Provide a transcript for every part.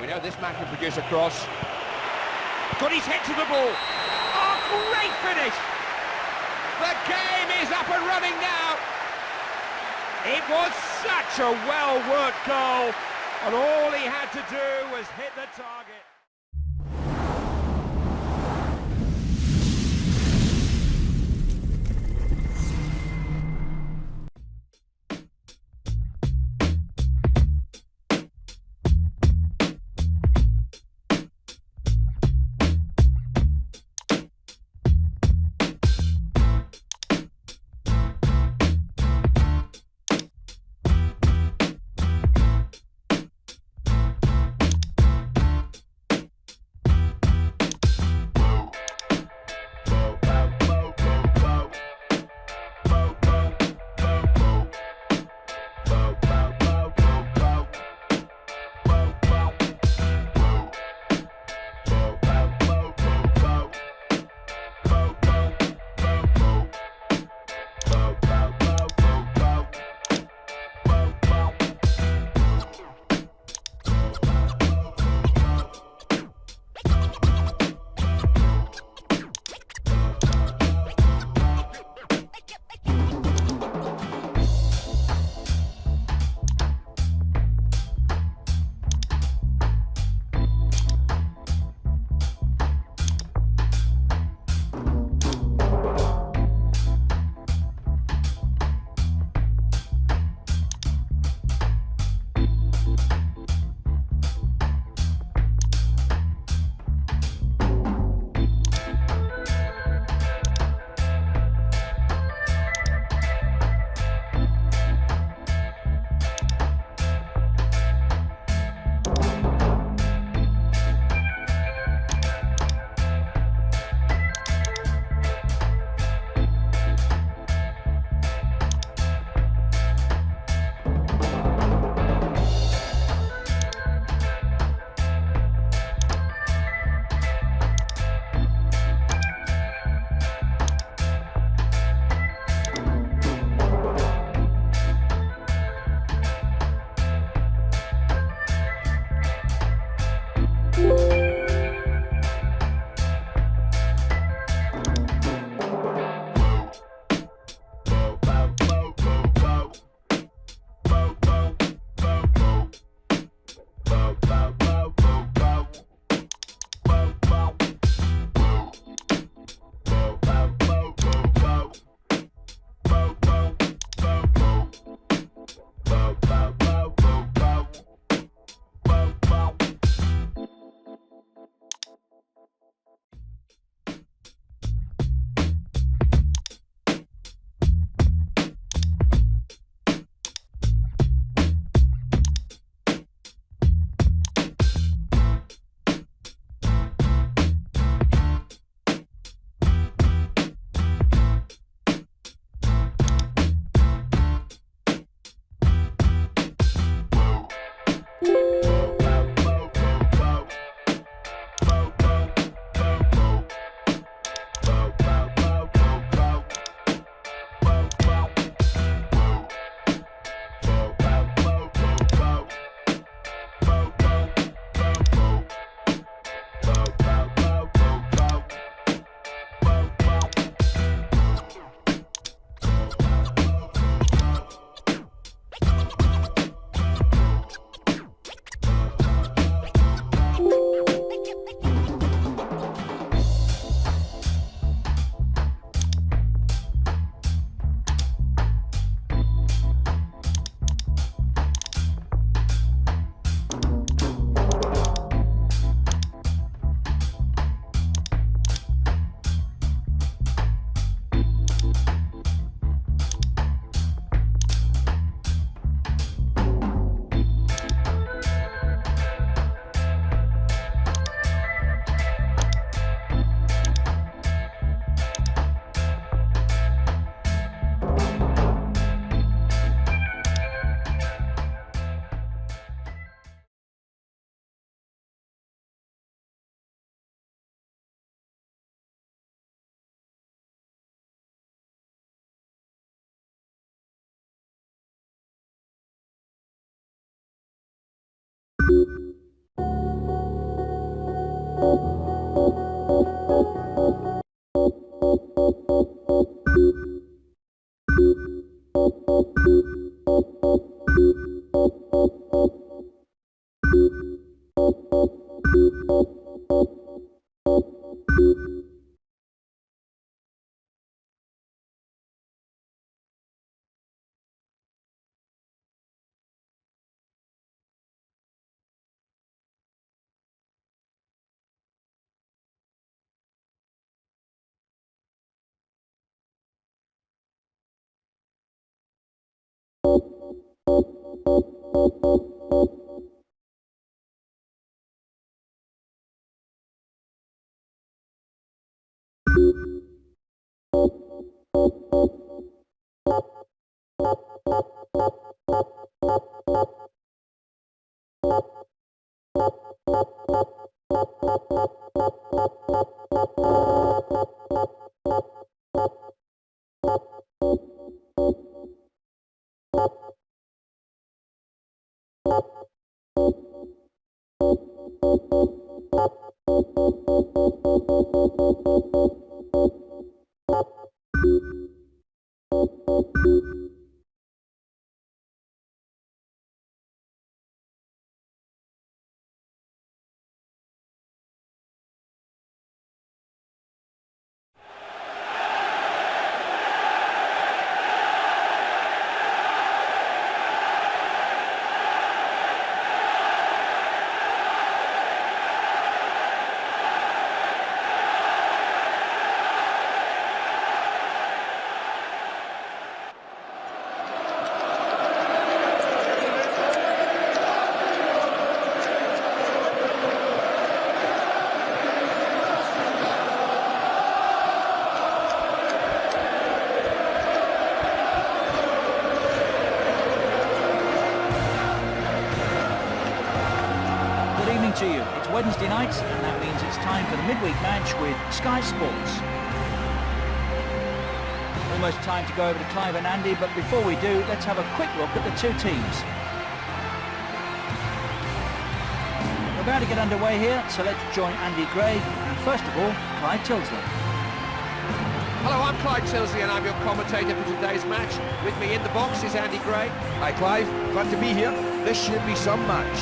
We know this man can produce a cross. Got his head to the ball. Oh, great finish! The game is up and running now. It was such a well-worked goal, and all he had to do was hit the target. To you. It's Wednesday night, and that means it's time for the midweek match with Sky Sports. Almost time to go over to Clive and Andy, but before we do, let's have a quick look at the two teams. We're about to get underway here, so let's join Andy Gray, and first of all, Clyde Tilsley. Hello, I'm Clyde Tilsley and I'm your commentator for today's match. With me in the box is Andy Gray. Hi Clive, glad to be here. This should be some match.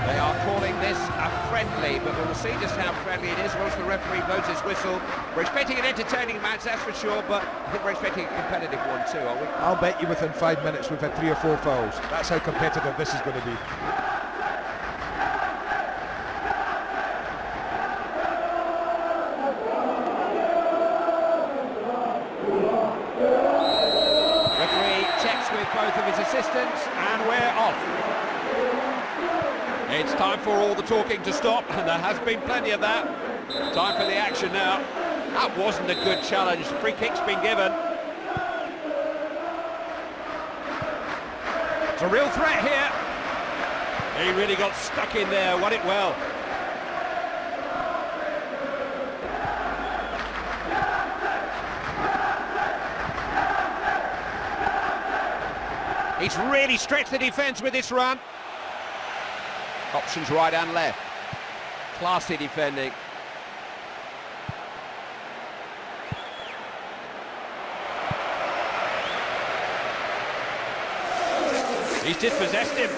They are calling this a friendly, but we'll see just how friendly it is once the referee blows his whistle. We're expecting an entertaining match, that's for sure, but I think we're expecting a competitive one too, are we? I'll bet you within 5 minutes we've had 3 or 4 fouls. That's how competitive this is going to be. Referee checks with both of his assistants, and we're off. It's time for all the talking to stop, and there has been plenty of that. Time for the action now. That wasn't a good challenge. Free kick's been given. It's a real threat here. He really got stuck in there, won it well. He's really stretched the defence with this run. Options right and left. Classy defending. He's dispossessed him.